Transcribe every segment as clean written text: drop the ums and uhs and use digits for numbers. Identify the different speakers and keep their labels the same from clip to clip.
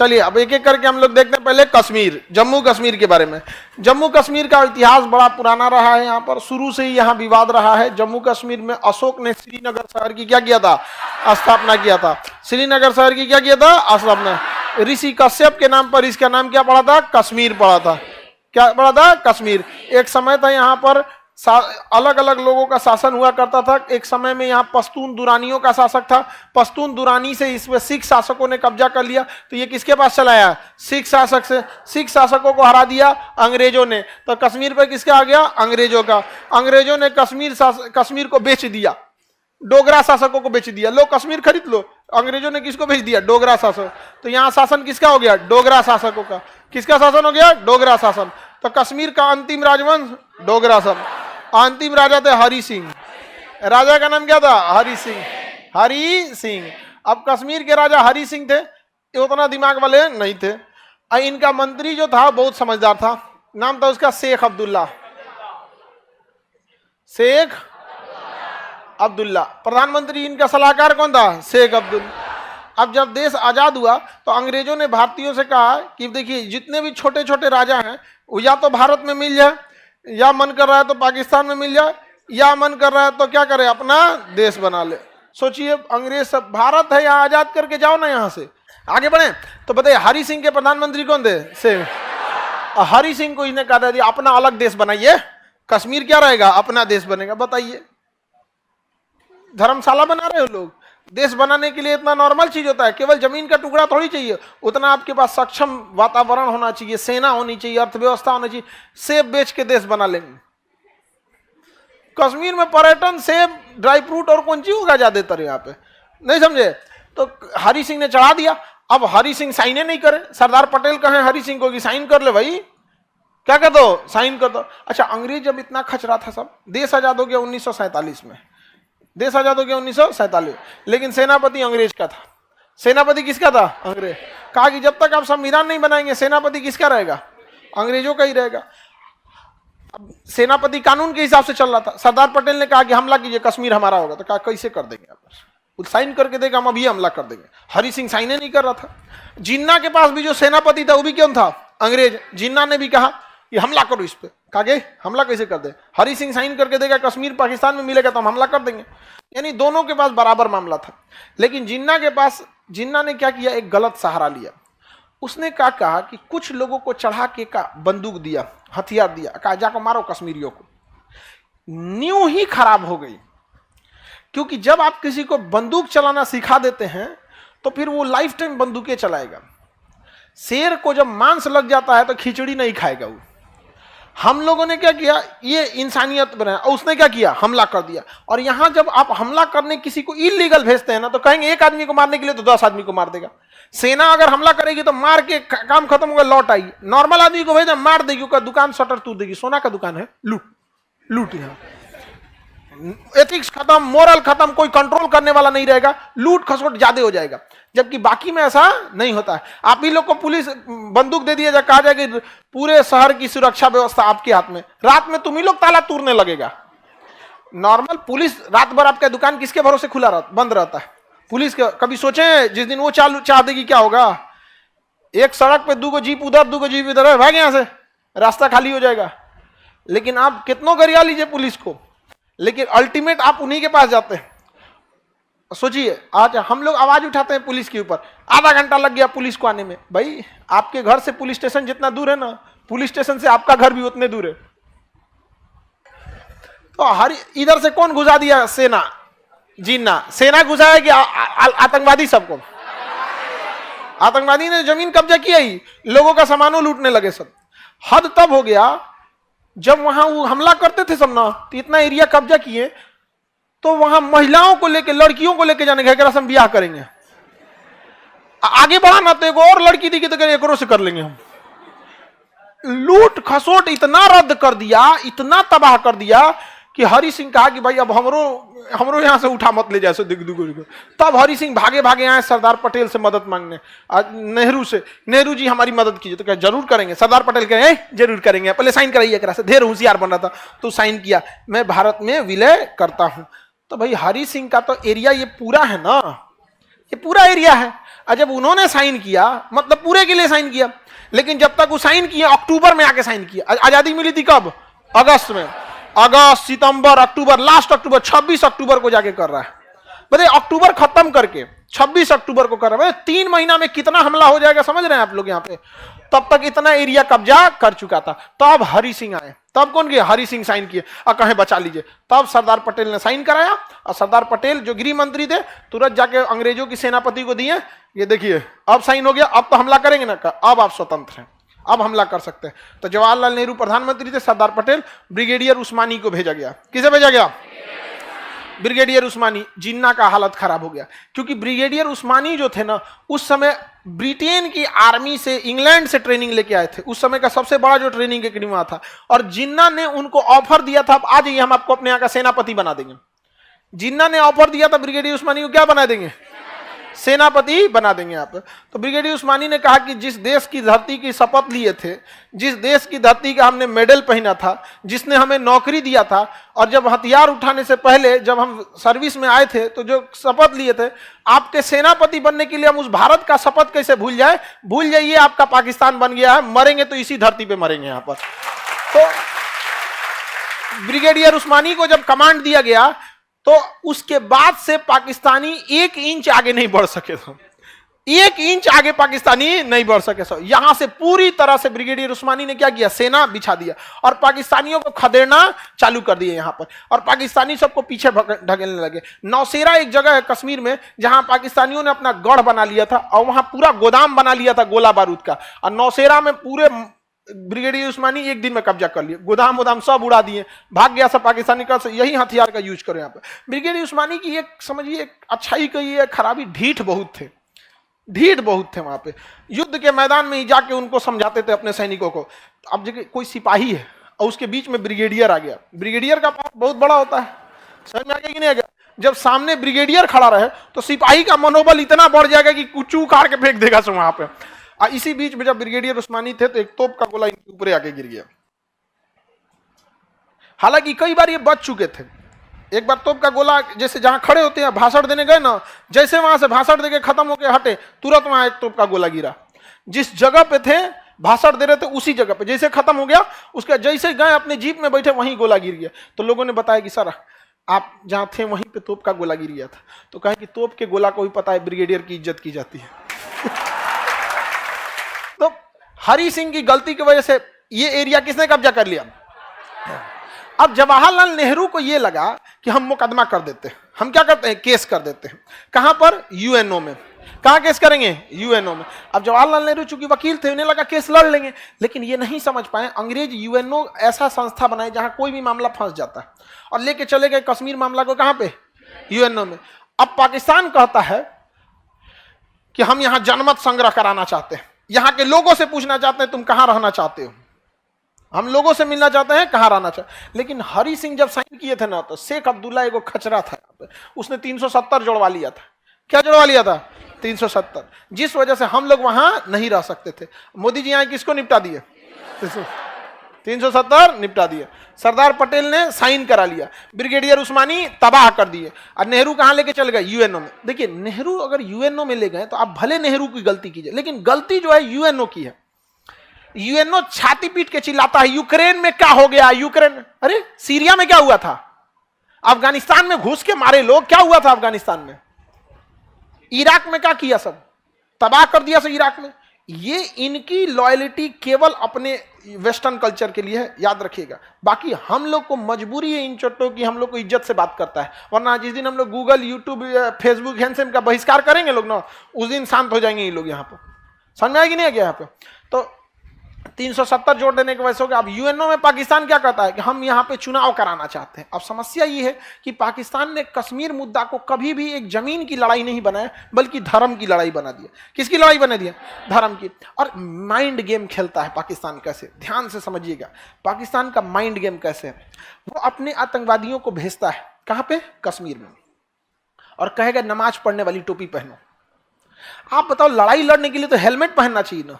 Speaker 1: चलिए अब एक एक करके हम लोग देखते हैं। पहले कश्मीर, जम्मू कश्मीर के बारे में। जम्मू कश्मीर का इतिहास बड़ा पुराना रहा है। यहाँ पर शुरू से ही यहाँ विवाद रहा है। जम्मू कश्मीर में अशोक ने श्रीनगर शहर की क्या किया था, स्थापना किया था। श्रीनगर शहर की क्या किया था, स्थापना। ऋषि कश्यप के नाम पर इसका नाम क्या पड़ा था, कश्मीर पड़ा था। क्या पड़ा था, कश्मीर। एक समय था यहाँ पर अलग अलग लोगों का शासन हुआ करता था। एक समय में यहाँ पश्तून दुरानियों का शासक था। पश्तून दुरानी से इसमें सिख शासकों ने कब्जा कर लिया, तो ये किसके पास चला आया, सिख शासक से। सिख शासकों को हरा दिया अंग्रेजों ने, तो कश्मीर पर किसका आ गया, अंग्रेजों का। अंग्रेजों ने कश्मीर को बेच दिया, डोगरा शासकों को बेच दिया। लो कश्मीर खरीद लो। अंग्रेजों ने किसको बेच दिया, डोगरा शासक। तो यहाँ शासन किसका हो गया, डोगरा शासकों का। किसका शासन हो गया, डोगरा शासन। तो कश्मीर का अंतिम राजवंश डोगरा शासन। अंतिम राजा थे हरि सिंह। राजा का नाम क्या था, हरि सिंह। हरि सिंह। अब कश्मीर के राजा हरि सिंह थे, ये उतना दिमाग वाले नहीं थे। इनका मंत्री जो था बहुत समझदार था, नाम था उसका शेख अब्दुल्ला। शेख अब्दुल्ला। प्रधानमंत्री इनका सलाहकार कौन था, शेख अब्दुल्ला। अब जब देश आजाद हुआ तो अंग्रेजों ने भारतीयों से कहा कि देखिए जितने भी छोटे छोटे राजा हैं वो या तो भारत में मिल जाए, या मन कर रहा है तो पाकिस्तान में मिल जाए, या मन कर रहा है तो क्या करे, अपना देश बना ले। सोचिए अंग्रेज सब, भारत है यहाँ, आजाद करके जाओ ना यहाँ से, आगे बढ़े। तो बताइए हरि सिंह के प्रधानमंत्री कौन थे, शेख। हरि सिंह को इन्हें कहा था अपना अलग देश बनाइए, कश्मीर क्या रहेगा, अपना देश बनेगा। बताइए धर्मशाला बना रहे हो लोग। देश बनाने के लिए इतना नॉर्मल चीज होता है, केवल जमीन का टुकड़ा थोड़ी चाहिए, उतना आपके पास सक्षम वातावरण होना चाहिए, सेना होनी चाहिए, अर्थव्यवस्था होनी चाहिए। सेब बेच के देश बना लेंगे। कश्मीर में पर्यटन, सेब, ड्राई फ्रूट और कौन चीज होगा ज्यादातर यहाँ पे, नहीं समझे। तो हरि सिंह ने चढ़ा दिया। अब हरि सिंह साइने नहीं करे, सरदार पटेल कहे हरि सिंह को कि साइन कर ले भाई, क्या कर दो, साइन कर दो। अच्छा अंग्रेज जब इतना खच रहा था, सब देश आजाद हो गया 1947 में, देश आजाद हो गया 1947, लेकिन सेनापति अंग्रेज का था। सेनापति किसका था, अंग्रेज। कहा कि जब तक आप संविधान नहीं बनाएंगे सेनापति किसका रहेगा, अंग्रेजों का ही रहेगा। अब सेनापति कानून के हिसाब से चल रहा था। सरदार पटेल ने कहा कि हमला कीजिए, कश्मीर हमारा होगा। तो कहा कैसे कर देंगे आप, साइन करके देगा, हम अभी हमला कर देंगे। हरि सिंह साइन नहीं कर रहा था। जिन्ना के पास भी जो सेनापति था वो भी कौन था, अंग्रेज। जिन्ना ने भी कहा कि हमला करो इस पे। कहा हमला कैसे कर दे, हरि सिंह साइन करके देगा, कश्मीर पाकिस्तान में मिलेगा तो हम हमला कर देंगे। यानी दोनों के पास बराबर मामला था। लेकिन जिन्ना ने क्या किया, एक गलत सहारा लिया। उसने कहा कि कुछ लोगों को चढ़ा के का बंदूक दिया, हथियार दिया, कहा जाको मारो कश्मीरियों को। न्यू ही खराब हो गई, क्योंकि जब आप किसी को बंदूक चलाना सिखा देते हैं तो फिर वो लाइफ टाइम बंदूकें चलाएगा। शेर को जब मांस लग जाता है तो खिचड़ी नहीं खाएगा वो। हम लोगों ने क्या किया, ये इंसानियत बनाया, और उसने क्या किया, हमला कर दिया। और यहां जब आप हमला करने किसी को इलीगल भेजते हैं ना, तो कहेंगे एक आदमी को मारने के लिए तो 10 आदमी को मार देगा। सेना अगर हमला करेगी तो मार के काम खत्म होगा, लौट आएगी। नॉर्मल आदमी को भेजा, मार देगी, उसका दुकान शटर तोड़ देगी। सोना का दुकान है, लूट यहाँ। एथिक्स खत्म, मोरल खत्म, कोई कंट्रोल करने वाला नहीं रहेगा, लूट खसोट ज्यादा हो जाएगा। जबकि बाकी में ऐसा नहीं होता है। आप ही लोग को पुलिस बंदूक दे दिया, कहा जाए कि पूरे शहर की सुरक्षा व्यवस्था आपके हाथ में, रात में तुम ही लोग ताला तोड़ने लगेगा। नॉर्मल पुलिस रात भर आपका दुकान किसके भरोसे बंद रहता है, पुलिस का। कभी सोचे जिस दिन वो चाह देगी क्या होगा, एक सड़क पे 2 जीप उधर 2 जीप इधर, भाग यहां से, रास्ता खाली हो जाएगा। लेकिन आप कितनों गरिया लीजिए पुलिस को, लेकिन अल्टीमेट आप उन्हीं के पास जाते हैं। सोचिए आज हम लोग आवाज उठाते हैं पुलिस के ऊपर, आधा घंटा लग गया पुलिस को आने में। भाई आपके घर से पुलिस स्टेशन जितना दूर है ना, पुलिस स्टेशन से आपका घर भी उतने दूर है। तो हर इधर से कौन घुसा दिया, सेना, जिन्ना। सेना घुसाया कि आतंकवादी, सबको आतंकवादी ने जमीन कब्जा किया ही, लोगों का सामानों लूटने लगे सब। हद तब हो गया जब वहां वो हमला करते थे सब ना, तो इतना एरिया कब्जा किए, तो वहां महिलाओं को लेके, लड़कियों को लेके जाने का हम ब्याह करेंगे। आगे बढ़ा ना तो एक और लड़की दिखी तो एक से कर लेंगे हम। लूट खसोट इतना रद्द कर दिया, इतना तबाह कर दिया कि हरि सिंह कहा कि भाई अब हमरो यहां से उठा मत ले जाए दिख। तब हरि सिंह भागे भागे आए सरदार पटेल से मदद मांगने, नेहरू से। नेहरू जी हमारी मदद कीजिए, तो क्या जरूर करेंगे। सरदार पटेल कहे जरूर करेंगे, पहले साइन कराइए करा से। ढेर होशियार बन रहा था तो साइन किया, मैं भारत में विलय करता हूं। तो भाई हरि सिंह का तो एरिया ये पूरा है ना, ये पूरा एरिया है। और जब उन्होंने साइन किया, मतलब पूरे के लिए साइन किया, लेकिन जब तक वो साइन किए अक्टूबर में आके साइन किया। आजादी मिली थी कब? अगस्त में। अगस्त, सितंबर, अक्टूबर, लास्ट अक्टूबर, 26 अक्टूबर को जाके कर रहा है। बताइए, अक्टूबर खत्म करके 26 अक्टूबर को कर रहा है। 3 महीना में कितना हमला हो जाएगा समझ रहे हैं आप लोग यहाँ पे? तब तक इतना एरिया कब्जा कर चुका था। तब हरि सिंह आए। तब कौन गया? हरि सिंह साइन किए और कहे बचा लीजिए। तब सरदार पटेल ने साइन कराया और सरदार पटेल जो गृह मंत्री थे तुरंत जाके अंग्रेजों की सेनापति को दिए, ये देखिए अब साइन हो गया, अब तो हमला करेंगे ना, अब आप स्वतंत्र हैं, अब हमला कर सकते हैं। तो जवाहरलाल नेहरू प्रधानमंत्री थे, सरदार पटेल, ब्रिगेडियर उस्मानी को भेजा गया। किसे भेजा गया? ब्रिगेडियर उस्मानी। जिन्ना का हालत खराब हो गया, क्योंकि ब्रिगेडियर उस्मानी जो थे ना, उस समय ब्रिटेन की आर्मी से, इंग्लैंड से ट्रेनिंग लेके आए थे। उस समय का सबसे बड़ा जो ट्रेनिंग एकेडमी वहां था, और जिन्ना ने उनको ऑफर दिया था, आ जाइए हम आपको अपने यहाँ का सेनापति बना देंगे। जिन्ना ने ऑफर दिया था ब्रिगेडियर उस्मानी को, क्या बना देंगे? सेनापति बना देंगे आप। तो ब्रिगेडियर उस्मानी ने कहा कि जिस देश की धरती की शपथ लिए थे, जिस देश की धरती का हमने मेडल पहना था, जिसने हमें नौकरी दिया था, और जब हथियार उठाने से पहले जब हम सर्विस में आए थे तो जो शपथ लिए थे, आपके सेनापति बनने के लिए हम उस भारत का शपथ कैसे भूल जाए? भूल जाइए, आपका पाकिस्तान बन गया है, मरेंगे तो इसी धरती पे मरेंगे यहाँ पर। तो ब्रिगेडियर उस्मानी को जब कमांड दिया गया तो उसके बाद से पाकिस्तानी 1 इंच आगे नहीं बढ़ सके थे। 1 इंच आगे पाकिस्तानी नहीं बढ़ सके। यहां से पूरी तरह से ब्रिगेडियर उस्मानी ने क्या किया? सेना बिछा दिया और पाकिस्तानियों को खदेड़ना चालू कर दिए यहां पर, और पाकिस्तानी सबको पीछे ढकेलने लगे। नौशेरा एक जगह है कश्मीर में जहां पाकिस्तानियों ने अपना गढ़ बना लिया था और वहां पूरा गोदाम बना लिया था गोला बारूद का, और नौशेरा में पूरे ब्रिगेडियर उस्मानी 1 दिन में कब्जा कर लिए, गोदाम वोदाम सब उड़ा दिए, भाग गया सब पाकिस्तानी का। यही हथियार का यूज करो यहाँ पे। ब्रिगेडियर उस्मानी की एक समझिए अच्छाई कही है, खराबी ढीठ बहुत थे, ढीठ बहुत थे। वहां पे युद्ध के मैदान में ही जाके उनको समझाते थे अपने सैनिकों को। अब जगह कोई सिपाही है और उसके बीच में ब्रिगेडियर आ गया, ब्रिगेडियर का पावर बहुत बड़ा होता है, समझ में आ गया कि नहीं आ गया? जब सामने ब्रिगेडियर खड़ा रहे तो सिपाही का मनोबल इतना बढ़ जाएगा कि कुछ उखाड़ के फेंक देगा सब वहां पे। इसी बीच में जब ब्रिगेडियर उस्मानी थे तो एक तोप का गोला इनके ऊपर आके गिर गया। हालांकि कई बार ये बच चुके थे। एक बार तोप का गोला, जैसे जहां खड़े होते हैं भाषण देने गए ना, जैसे वहां से भाषण देके खत्म होके हटे, तुरंत वहां एक तोप का गोला गिरा। जिस जगह पे थे भाषण दे रहे थे उसी जगह पे, जैसे खत्म हो गया उसका, जैसे गए अपने जीप में बैठे वहीं गोला गिर गया। तो लोगों ने बताया कि सर आप जहां थे वहीं पे तोप का गोला गिर गया था। तो कहे कि तोप के गोला को भी पता है ब्रिगेडियर की इज्जत की जाती है। तो हरि सिंह की गलती की वजह से ये एरिया किसने कब्जा कर लिया? अब जवाहरलाल नेहरू को ये लगा कि हम मुकदमा कर देते हैं, हम क्या करते हैं? केस कर देते हैं। कहां पर? यूएनओ में। कहां केस करेंगे? यूएनओ में। अब जवाहरलाल नेहरू चूंकि वकील थे, उन्हें लगा केस लड़ लेंगे, लेकिन ये नहीं समझ पाए अंग्रेज यूएनओ ऐसा संस्था बनाए जहां कोई भी मामला फंस जाता है, और लेके चले गए कश्मीर मामला को कहां पे? यूएनओ में। अब पाकिस्तान कहता है कि हम यहां जनमत संग्रह कराना चाहते हैं, यहां के लोगों से पूछना चाहते हैं तुम कहां रहना चाहते हो, हम लोगों से मिलना चाहते हैं कहां रहना चाहते। लेकिन हरि सिंह जब साइन किए थे ना, तो शेख अब्दुल्ला एगो खचरा था, उसने 370 जोड़वा लिया था। क्या जोड़वा लिया था? 370, जिस वजह से हम लोग वहां नहीं रह सकते थे। मोदी जी यहां किसको निपटा दिए? 370 निपटा दिए। सरदार पटेल ने साइन करा लिया, ब्रिगेडियर उस्मानी तबाह कर दिए, और नेहरू कहां लेके चल गए? यूएनओ में। देखिए, नेहरू अगर यूएनओ में ले गए तो आप भले नेहरू की गलती कीजिए, लेकिन गलती जो है यूएनओ की है। यूएनओ छाती पीट के चिल्लाता है यूक्रेन में क्या हो गया, यूक्रेन, अरे सीरिया में क्या हुआ था, अफगानिस्तान में घुस के मारे लोग, क्या हुआ था अफगानिस्तान में, इराक में क्या किया, सब तबाह कर दिया सब इराक में। ये इनकी लॉयल्टी केवल अपने वेस्टर्न कल्चर के लिए है, याद रखिएगा। बाकी हम लोग को मजबूरी है इन चोटों की, हम लोग को इज्जत से बात करता है, वरना जिस दिन हम लोग गूगल, यूट्यूब, फेसबुक, हैंडसेम का बहिष्कार करेंगे लोग ना, उस दिन शांत हो जाएंगे ये लोग। यहाँ पर समझ में आएगी नहीं आ गया? यहाँ पे तो 370 जोड़ देने की वजह से हो गया। अब यूएनओ में पाकिस्तान क्या कहता है कि हम यहाँ पे चुनाव कराना चाहते हैं। अब समस्या ये है कि पाकिस्तान ने कश्मीर मुद्दा को कभी भी एक जमीन की लड़ाई नहीं बनाया, बल्कि धर्म की लड़ाई बना दिया। किसकी लड़ाई बना दिया? धर्म की। और माइंड गेम खेलता है पाकिस्तान कैसे, ध्यान से समझिएगा। पाकिस्तान का माइंड गेम कैसे है, वो अपने आतंकवादियों को भेजता है कहाँ पे? कश्मीर में, और कहेगा नमाज पढ़ने वाली टोपी पहनो। आप बताओ, लड़ाई लड़ने के लिए तो हेलमेट पहनना चाहिए ना।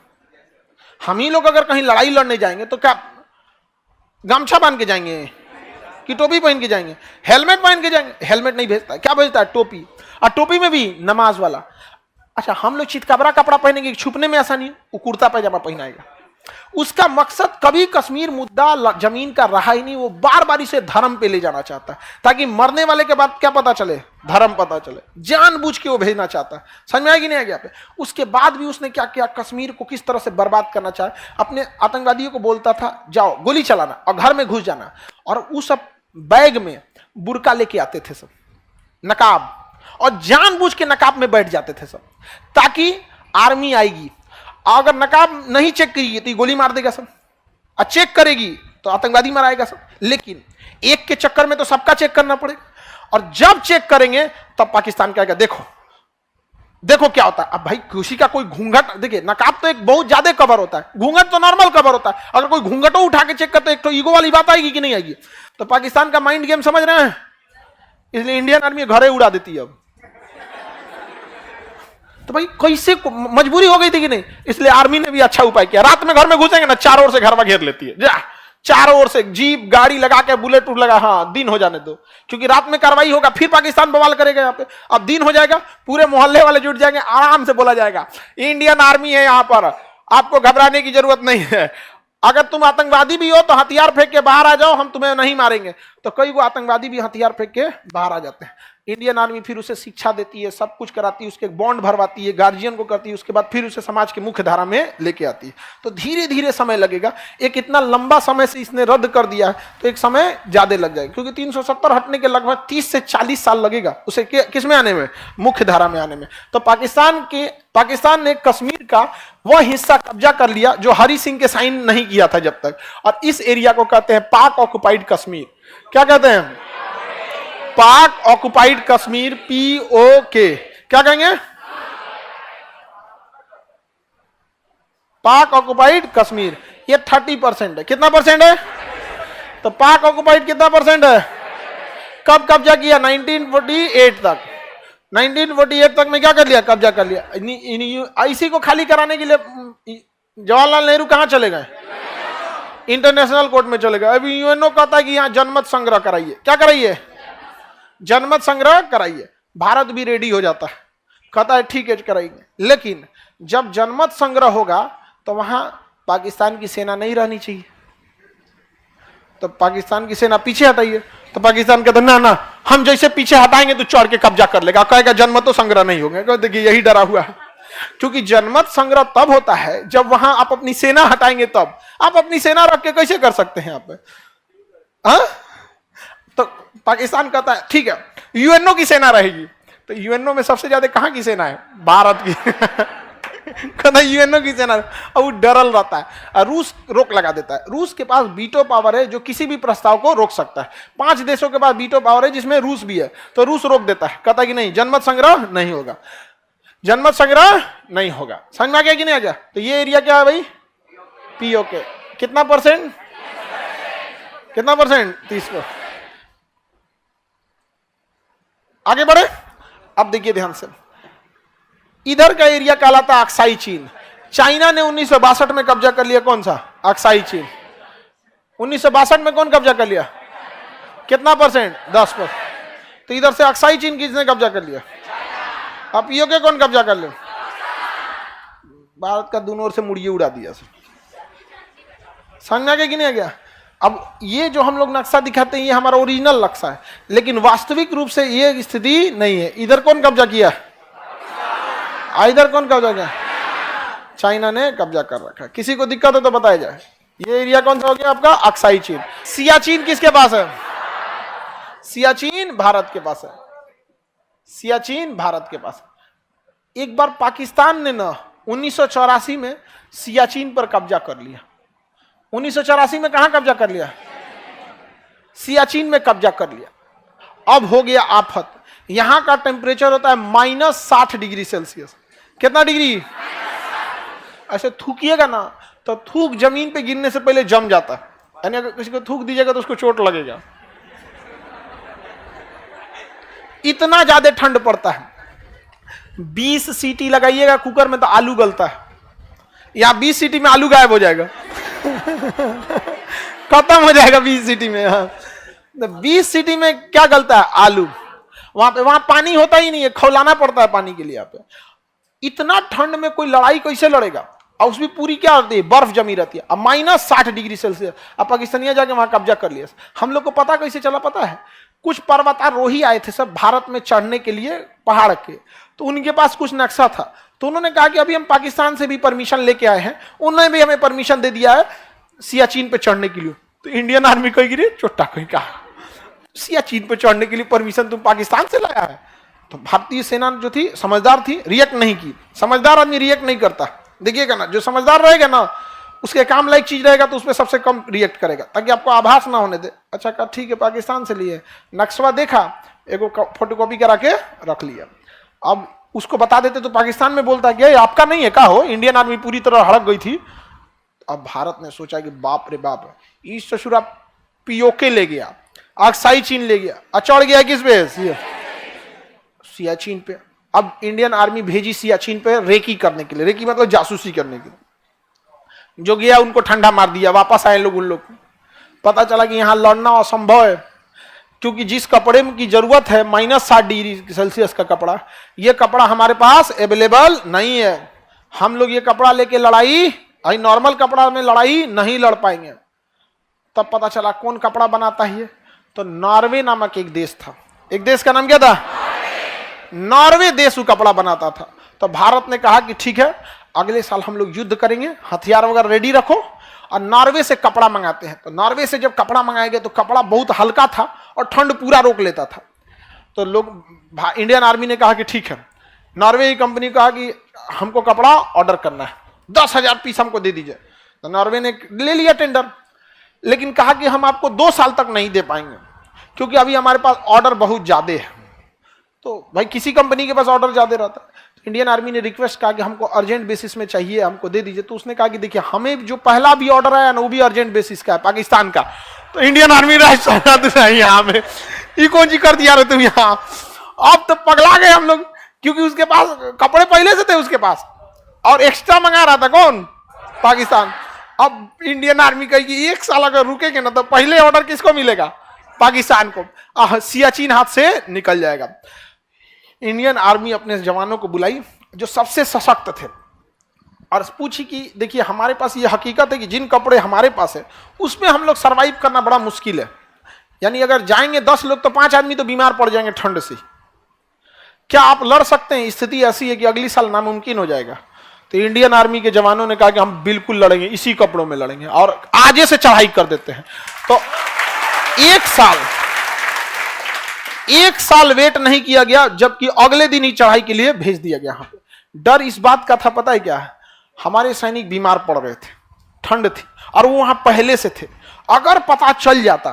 Speaker 1: हम ही लोग अगर कहीं लड़ाई लड़ने जाएंगे तो क्या गमछा बांध के जाएंगे कि टोपी पहन के जाएंगे? हेलमेट पहन के जाएंगे। हेलमेट नहीं भेजता, क्या भेजता है? टोपी, और टोपी में भी नमाज वाला। अच्छा, हम लोग चितकबरा कपड़ा पहनेंगे, छुपने में आसानी है, वो कुर्ता पैजामा पहनाएगा। उसका मकसद कभी कश्मीर मुद्दा जमीन का रहा ही नहीं, वो बार बार इसे धर्म पे ले जाना चाहता है, ताकि मरने वाले के बाद क्या पता चले, धर्म पता चले। जानबूझ के वो भेजना चाहता है। समझ में आएगी नहीं आगे पे? उसके बाद भी उसने क्या किया, कश्मीर को किस तरह से बर्बाद करना चाहे। अपने आतंकवादियों को बोलता था जाओ गोली चलाना और घर में घुस जाना, और उस सब बैग में बुर्का लेके आते थे सब, नकाब, और जानबूझ के नकाब में बैठ जाते थे सब, ताकि आर्मी आएगी, अगर नकाब नहीं चेक करेगी तो गोली मार देगा सब, और चेक करेगी तो आतंकवादी मराएगा सब। लेकिन एक के चक्कर में तो सबका चेक करना पड़ेगा, और जब चेक करेंगे तब पाकिस्तान कहेगा देखो देखो क्या होता है। अब भाई किसी का कोई घूंघट, देखिए नकाब तो एक बहुत ज्यादा कवर होता है, घूंघट तो नॉर्मल कवर होता है, अगर कोई घूंघटो उठा के चेक करते एक तो ईगो वाली बात आएगी कि नहीं आएगी। तो पाकिस्तान का माइंड गेम समझ रहे हैं, इसलिए इंडियन आर्मी घरे उड़ा देती है अब। तो भाई कैसे मजबूरी हो गई थी कि नहीं, इसलिए आर्मी ने भी अच्छा उपाय किया, रात में घर में घुसेंगे ना, चारों ओर से घर में घेर लेती है, जा चारों ओर से जीप गाड़ी लगा के, बुलेट उठ लगा, हाँ दिन हो जाने दो, क्योंकि रात में कार्रवाई होगा, फिर पाकिस्तान बवाल करेगा यहाँ पे। अब दिन हो जाएगा, पूरे मोहल्ले वाले जुट जाएंगे, आराम से बोला जाएगा इंडियन आर्मी है यहाँ पर, आपको घबराने की जरूरत नहीं है, अगर तुम आतंकवादी भी हो तो हथियार फेंक के बाहर आ जाओ, हम तुम्हें नहीं मारेंगे। तो कई वो आतंकवादी भी हथियार फेंक के बाहर आ जाते हैं। इंडियन आर्मी फिर उसे शिक्षा देती है, सब कुछ कराती है, उसके बॉन्ड भरवाती है, गार्जियन को करती है, उसके बाद फिर उसे समाज की मुख्य धारा में लेके आती है। तो धीरे धीरे समय लगेगा, एक इतना लंबा समय से इसने रद्द कर दिया है तो एक समय ज्यादा लग जाएगा, क्योंकि 370 हटने के लगभग 30 से 40 साल लगेगा उसे किस में आने में, मुख्य धारा में आने में। तो पाकिस्तान ने कश्मीर का वह हिस्सा कब्जा कर लिया जो हरि सिंह के साइन नहीं किया था जब तक, और इस एरिया को कहते हैं पाक ऑक्युपाइड कश्मीर। क्या कहते हैं? पाक ऑक्युपाइड कश्मीर, POK। क्या कहेंगे? पाक ऑक्युपाइड कश्मीर। ये 30% है। कितना परसेंट है? तो पाक ऑक्युपाइड कितना परसेंट है? कब कब्जा किया? 1948 तक। 1948 तक में क्या कर लिया? कब्जा कर लिया। इसी को खाली कराने के लिए जवाहरलाल नेहरू कहां चले गए? इंटरनेशनल कोर्ट में चले गए। अभी यूएनओ कहता है कि यहां जनमत संग्रह कराइए। क्या कराइए? जनमत संग्रह कराइए। भारत भी रेडी हो जाता है, कहता है ठीक है कराइए। लेकिन जब जनमत संग्रह होगा तो वहां पाकिस्तान की सेना नहीं रहनी चाहिए, तो पाकिस्तान की सेना पीछे हटाइए। तो पाकिस्तान कहता ना ना, हम जैसे पीछे हटाएंगे तो चढ़ के कब्जा कर लेगा, कहेगा जनमत तो संग्रह नहीं होगा। देखिए यही डरा हुआ है, क्योंकि जनमत संग्रह तब होता है जब वहां आप अपनी सेना हटाएंगे, तब आप अपनी सेना रख के कैसे कर सकते हैं आप? तो पाकिस्तान कहता है ठीक है यूएनओ की सेना रहेगी। तो यूएनओ में सबसे ज्यादा कहां की सेना है? भारत की। कहता यूएनओ की सेना, और वो डरल रहता है, और रूस रोक लगा देता है। रूस के पास वीटो पावर है जो किसी भी प्रस्ताव को रोक सकता है। 5 देशों के पास वीटो पावर है जिसमें रूस भी है, तो रूस रोक देता है, कहता है कि नहीं जनमत संग्रह नहीं होगा, जनमत संग्रह नहीं होगा। समझ में आ गया कि नहीं आ गया? तो ये एरिया क्या है भाई? POK। कितना परसेंट? कितना परसेंट? 30%। आगे बढ़े। अब देखिए ध्यान से, इधर का एरिया कहलाता है अक्साई चीन। चाइना ने 1962 में कब्जा कर लिया। कौन सा? अक्साई चीन। 1962 में कौन कब्जा कर लिया? कितना परसेंट? 10%। तो इधर से अक्साई चीन किसने कब्जा कर लिया? अब POK कौन कब्जा कर लिया? भारत का दोनों ओर से मुड़िए उड़ा दिया। समझ में आ गया कि नहीं आ गया? अब ये जो हम लोग नक्शा दिखाते हैं ये हमारा ओरिजिनल नक्शा है, लेकिन वास्तविक रूप से ये स्थिति नहीं है। इधर कौन कब्जा किया? इधर कौन कब्जा किया? चाइना ने कब्जा कर रखा है। किसी को दिक्कत है तो बताया जाए। ये एरिया कौन सा हो गया आपका? अक्साई चीन। सियाचिन किसके पास है? सियाचिन भारत के पास है। सियाचिन भारत के पास। एक बार पाकिस्तान ने ना 1984 में सियाचिन पर कब्जा कर लिया। 1984 में कहां कब्जा कर लिया? सियाचिन में कब्जा कर लिया। अब हो गया आफत। यहां का टेम्परेचर होता है -60 डिग्री सेल्सियस। कितना डिग्री? ऐसे थूकिएगा ना तो थूक जमीन पे गिरने से पहले जम जाता है, यानी अगर किसी को थूक दीजिएगा तो उसको चोट लगेगा, इतना ज्यादा ठंड पड़ता है। 20 सीटी लगाइएगा कुकर में तो आलू गलता है, या 20 सीटी में आलू गायब हो जाएगा। खत्म हो जाएगा 20 सीटी में। हाँ, 20 सीटी में क्या गलता है? आलू। वहां पानी होता ही नहीं है, खौलाना पड़ता है पानी के लिए। यहाँ पे इतना ठंड में कोई लड़ाई कैसे लड़ेगा? और उसमें पूरी क्या होती है, बर्फ जमी रहती है। अब -60 डिग्री सेल्सियस, अब पाकिस्तानिया जाके वहां कब्जा कर लिया। हम लोग को पता कैसे चला पता है? कुछ पर्वतारोही आए थे सब भारत में चढ़ने के लिए पहाड़ के, तो उनके पास कुछ नक्शा था, तो उन्होंने कहा कि अभी हम पाकिस्तान से भी परमिशन लेके आए हैं, उन्होंने भी हमें परमिशन दे दिया है सियाचिन पे चढ़ने के लिए। तो इंडियन आर्मी कहेगी रे चोट्टा कहीं कहा, सियाचिन पे चढ़ने के लिए परमिशन तुम पाकिस्तान से लाया है? तो भारतीय सेना जो थी समझदार थी, रिएक्ट नहीं की। समझदार आदमी रिएक्ट नहीं करता, देखिएगा ना, जो समझदार रहेगा ना उसके काम लायक चीज रहेगा तो उसमें सबसे कम रिएक्ट करेगा, ताकि आपको आभास ना होने दे। अच्छा कहा ठीक है पाकिस्तान से लिए, नक्शा देखा, एगो फोटोकॉपी करा के रख लिया। अब उसको बता देते तो पाकिस्तान में बोलता कि आपका नहीं है का हो, इंडियन आर्मी पूरी तरह हड़क गई थी। अब भारत ने सोचा कि बाप रे बाप, इस ससुरा पीओके ले गया, आक्साई चीन ले गया, चढ़ गया किस पे, सियाचिन पे। अब इंडियन आर्मी भेजी सियाचिन पे रेकी करने के लिए, रेकी मतलब जासूसी करने के लिए। जो गया उनको ठंडा मार दिया, वापस आए लोग, उन लोग पता चला कि यहां लड़ना असंभव है, क्योंकि जिस कपड़े की जरूरत है -60 डिग्री सेल्सियस का कपड़ा, ये कपड़ा हमारे पास अवेलेबल नहीं है। हम लोग ये कपड़ा लेके लड़ाई, नॉर्मल कपड़ा में लड़ाई नहीं लड़ पाएंगे। तब पता चला कौन कपड़ा बनाता है, तो नॉर्वे नामक एक देश था। एक देश का नाम क्या था? नॉर्वे देश वो कपड़ा बनाता था। तो भारत ने कहा कि ठीक है अगले साल हम लोग युद्ध करेंगे, हथियार वगैरह रेडी रखो, और नॉर्वे से कपड़ा मंगाते हैं। तो नॉर्वे से जब कपड़ा मंगाएंगे तो कपड़ा बहुत हल्का था और ठंड पूरा रोक लेता था। तो लोग, इंडियन आर्मी ने कहा कि ठीक है, नॉर्वे की कंपनी कहा कि हमको कपड़ा ऑर्डर करना है, 10,000 पीस हमको दे दीजिए। तो नॉर्वे ने ले लिया टेंडर, लेकिन कहा कि हम आपको 2 साल तक नहीं दे पाएंगे, क्योंकि अभी हमारे पास ऑर्डर बहुत ज्यादा है। तो भाई किसी कंपनी के पास ऑर्डर ज्यादा रहता है। तो इंडियन आर्मी ने रिक्वेस्ट कहा कि हमको अर्जेंट बेसिस में चाहिए, हमको दे दीजिए। तो उसने कहा कि देखिए हमें जो पहला भी ऑर्डर आया ना वो भी अर्जेंट बेसिस का है, पाकिस्तान का। तो इंडियन आर्मी यहाँ में ये कौन सी कर दिया रहे तुम यहाँ, अब तो पगला गए हम लोग, क्योंकि उसके पास कपड़े पहले से थे उसके पास, और एक्स्ट्रा मंगा रहा था कौन, पाकिस्तान। अब इंडियन आर्मी कहेगी 1 साल अगर रुकेंगे ना तो पहले ऑर्डर किसको मिलेगा, पाकिस्तान को, सियाचिन हाथ से निकल जाएगा। इंडियन आर्मी अपने जवानों को बुलाई जो सबसे सशक्त थे, और पूछी कि देखिए हमारे पास ये हकीकत है कि जिन कपड़े हमारे पास है उसमें हम लोग सरवाइव करना बड़ा मुश्किल है, यानी अगर जाएंगे 10 लोग तो 5 आदमी तो बीमार पड़ जाएंगे ठंड से। क्या आप लड़ सकते हैं? स्थिति ऐसी है कि अगली साल नामुमकिन हो जाएगा। तो इंडियन आर्मी के जवानों ने कहा कि हम बिल्कुल लड़ेंगे, इसी कपड़ों में लड़ेंगे, और आगे से चढ़ाई कर देते हैं। तो 1 साल वेट नहीं किया गया, जबकि अगले दिन ही चढ़ाई के लिए भेज दिया गया। यहाँ पे डर इस बात का था, पता है क्या है, हमारे सैनिक बीमार पड़ रहे थे, ठंड थी, और वो वहां पहले से थे। अगर पता चल जाता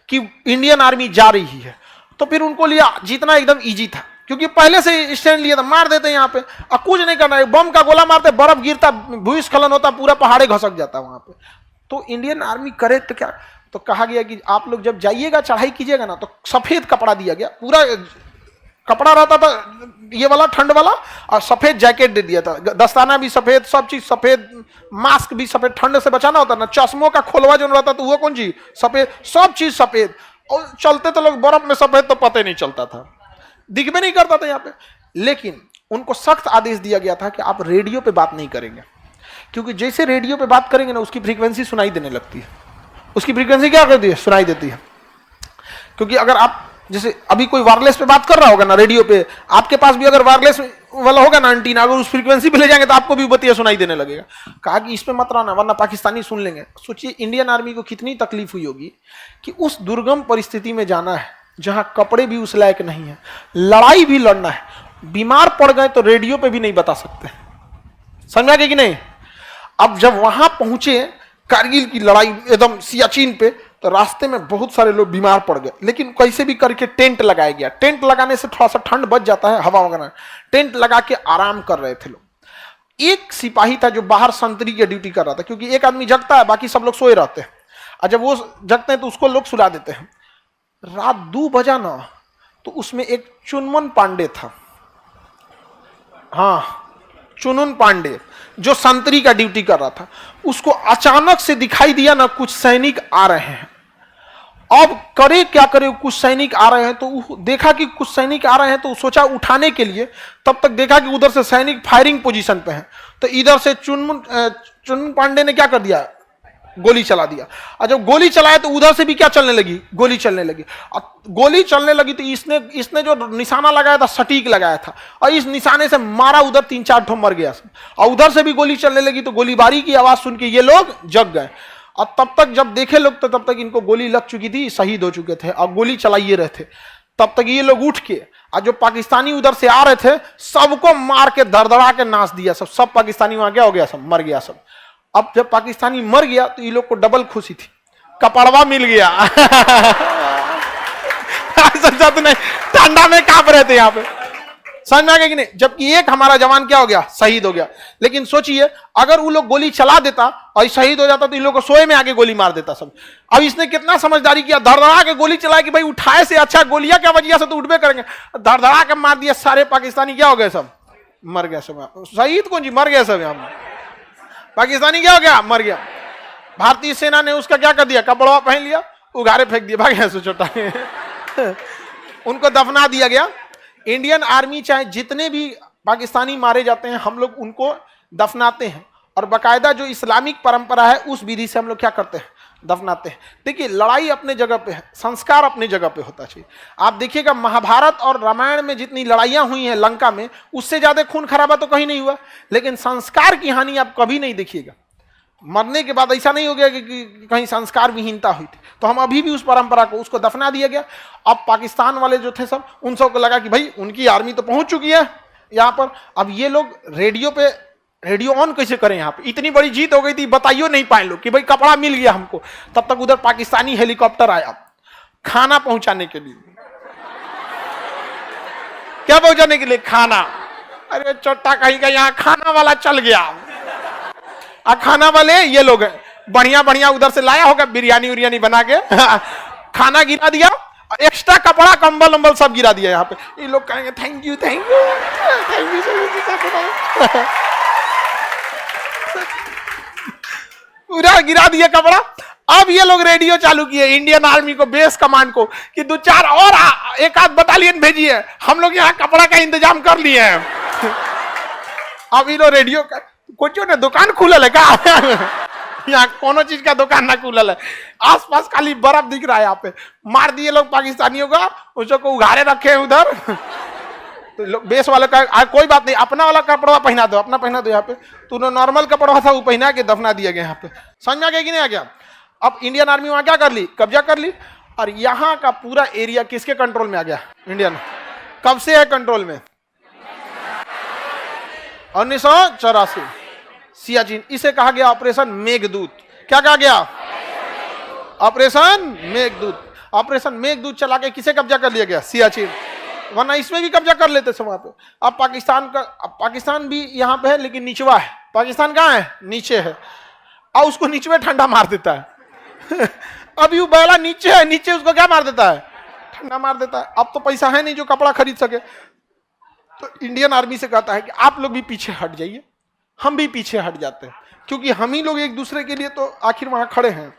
Speaker 1: कि इंडियन आर्मी जा रही है तो फिर उनको लिए जीतना एकदम इजी था, क्योंकि पहले से स्टैंड लिया था, मार देते यहाँ पे, और कुछ नहीं करना है, बम का गोला मारते, बर्फ गिरता, भूस्खलन होता, पूरा पहाड़े घसक जाता वहां पे। तो इंडियन आर्मी करे तो क्या, तो कहा गया कि आप लोग जब जाइएगा चढ़ाई कीजिएगा ना, तो सफेद कपड़ा दिया गया, पूरा कपड़ा रहता था ये वाला ठंड वाला, और सफेद जैकेट दे दिया था, दस्ताना भी सफेद, सब चीज सफेद, मास्क भी सफेद, ठंड से बचाना होता ना, चश्मों का खोलवा जो रहता तो वो कौन चीज सफेद, सब चीज सफेद। और चलते तो लोग बर्फ में सफेद तो पता ही नहीं चलता था, दिख भी नहीं करता था यहाँ पे। लेकिन उनको सख्त आदेश दिया गया था कि आप रेडियो पे बात नहीं करेंगे, क्योंकि जैसे रेडियो पे बात करेंगे ना उसकी फ्रीक्वेंसी सुनाई देने लगती है, उसकी फ्रीक्वेंसी क्या करती है, सुनाई देती है। क्योंकि अगर आप जैसे अभी कोई वायरलेस पे बात कर रहा होगा ना रेडियो पे, आपके पास भी अगर वायरलेस वाला होगा ना एंटीना, अगर उस फ्रीक्वेंसी पे ले जाएंगे तो आपको भी बतिया सुनाई देने लगेगा। कहा कि इस पे मत रहना वरना पाकिस्तानी सुन लेंगे। सोचिए इंडियन आर्मी को कितनी तकलीफ हुई होगी कि उस दुर्गम परिस्थिति में जाना है जहां कपड़े भी उस लायक नहीं है, लड़ाई भी लड़ना है, बीमार पड़ गए तो रेडियो पे भी नहीं बता सकते, समझा कि नहीं। अब जब वहां पहुंचे कारगिल की लड़ाई एकदम सियाचिन पे, तो रास्ते में बहुत सारे लोग बीमार पड़ गए, लेकिन कैसे भी करके टेंट लगाया गया। टेंट लगाने से थोड़ा सा ठंड बच जाता है, हवा वगैरह, टेंट लगा के आराम कर रहे थे लोग। एक सिपाही था जो बाहर संतरी की ड्यूटी कर रहा था, क्योंकि एक आदमी जगता है बाकी सब लोग सोए रहते हैं, और जब वो जगते हैं तो उसको लोग सुला देते हैं। रात 2 बजा ना, तो उसमें एक चुनमुन पांडे था, हाँ चुनुन पांडे, जो संतरी का ड्यूटी कर रहा था। उसको अचानक से दिखाई दिया ना कुछ सैनिक आ रहे हैं, अब करे क्या करे, कुछ सैनिक आ रहे हैं तो देखा कि कुछ सैनिक आ रहे हैं तो सोचा उठाने के लिए, तब तक देखा कि उधर से सैनिक फायरिंग पोजीशन पे हैं, तो इधर से चुनमुन पांडे ने क्या कर दिया, गोली चला दिया। और जब गोली चलाया तो उधर से भी क्या चलने लगी, गोली चलने लगी। गोली चलने लगी तो इसने जो निशाना लगाया था सटीक लगाया था, और इस निशाने से मारा, उधर 3-4 ठो मर गया, और उधर से भी गोली चलने लगी तो गोलीबारी की आवाज सुन के ये लोग जग गए। और तब तक जब देखे लोग तो तब तक इनको गोली लग चुकी थी, शहीद हो चुके थे, और गोली चलाइए रहे थे। तब तक ये लोग उठ के, और जो पाकिस्तानी उधर से आ रहे थे सबको मार के धड़धड़ा के नाच दिया, सब पाकिस्तानी वहां क्या हो गया, सब मर गया सब। अब जब पाकिस्तानी मर गया तो ये लोग को डबल खुशी थी, कपड़वा मिल गया। सच नहीं, ठंडा में कांप रहे थे यहाँ पे, समझ में आ गया कि नहीं। जबकि एक हमारा जवान क्या हो गया, शहीद हो गया। लेकिन सोचिए अगर वो लोग गोली चला देता और शहीद हो जाता तो इन लोग को सोए में आके गोली मार देता सब। अब इसने कितना समझदारी किया, धड़धड़ा के गोली चलाया कि भाई उठाए से अच्छा गोलियां क्या वजह से तो उठबे करेंगे, धड़धड़ा के मार दिया, सारे पाकिस्तानी क्या हो गए, सब मर गए सब। शहीद कौन जी, मर गए सब, यहाँ पाकिस्तानी क्या हो गया, मर गया। भारतीय सेना ने उसका क्या कर दिया, कपड़ा पहन लिया, उगारे फेंक दिया, भाग ऐसे छोटा उनको दफना दिया गया। इंडियन आर्मी चाहे जितने भी पाकिस्तानी मारे जाते हैं हम लोग उनको दफनाते हैं, और बाकायदा जो इस्लामिक परंपरा है उस विधि से हम लोग क्या करते हैं, दफनाते हैं। देखिए लड़ाई अपने जगह पे है, संस्कार अपने जगह पे होता चाहिए। आप देखिएगा महाभारत और रामायण में जितनी लड़ाइयां हुई हैं लंका में, उससे ज्यादा खून खराबा तो कहीं नहीं हुआ, लेकिन संस्कार की हानि आप कभी नहीं देखिएगा। मरने के बाद ऐसा नहीं हो गया कि कहीं संस्कार विहीनता हुई थी, तो हम अभी भी उस परंपरा को, उसको दफना दिया गया। अब पाकिस्तान वाले जो थे सब, उन सबको लगा कि भाई उनकी आर्मी तो पहुंच चुकी है यहाँ पर, अब ये लोग रेडियो ऑन कैसे करें, यहाँ पे इतनी बड़ी जीत हो गई थी, बताइयो नहीं पाए लोग कि भाई कपड़ा मिल गया हमको। तब तक उधर पाकिस्तानी हेलीकॉप्टर आया खाना पहुंचाने के लिए। क्या पहुंचाने के लिए, खाना। अरे चोटा कहीं का यहाँ खाना वाला चल गया, खाना वाले ये लोग बढ़िया बढ़िया उधर से लाया होगा, बिरयानी उरियानी बना के खाना गिरा दिया, एक्स्ट्रा कपड़ा कंबल उम्बल सब गिरा दिया यहाँ पे। ये लोग कहेंगे thank you thank you thank you, पूरा गिरा दिया कपड़ा। अब ये लोग रेडियो चालू किए इंडियन आर्मी को, बेस कमांड को, कि 2-4 और एक आध बटालियन भेजिए, हम लोग यहाँ कपड़ा का इंतजाम कर लिए हैं। अब ये लोग रेडियो का कुछ ने दुकान खुलल है का यहाँ कोनो चीज का दुकान ना खुलल है, आसपास खाली बर्फ दिख रहा है। यहाँ पे मार दिए लोग पाकिस्तानियों का, उसको उघारे रखे हैं उधर। तो बेस वाले का कोई बात नहीं, अपना वाला कपड़ा पहना दो, अपना पहना दो। यहाँ पे तूने नॉर्मल कपड़ा था वो पहना के दफना दिया गया यहाँ पे। समझ में आ गया कि नहीं आ गया। अब इंडियन आर्मी वहां क्या कर ली, कब्जा कर ली, और यहाँ का पूरा एरिया किसके कंट्रोल में आ गया, इंडियन। कब से है कंट्रोल में, 1984 सियाचिन। इसे कहा गया ऑपरेशन मेघदूत। क्या कहा गया, ऑपरेशन मेघदूत। ऑपरेशन मेघदूत चला के किसे कब्जा कर लिया गया, सियाचिन। वरना इसमें भी कब्जा कर लेते वहां पे। अब पाकिस्तान भी यहाँ पे है लेकिन निचवा है। पाकिस्तान कहाँ है, नीचे है, और उसको नीचे ठंडा मार देता है। अभी वो बैला नीचे है, नीचे उसको क्या मार देता है, ठंडा मार देता है। अब तो पैसा है नहीं जो कपड़ा खरीद सके, तो इंडियन आर्मी से कहता है कि आप लोग भी पीछे हट जाइए। हम भी पीछे हट जाते हैं, क्योंकि हम ही लोग एक दूसरे के लिए तो आखिर वहां खड़े हैं।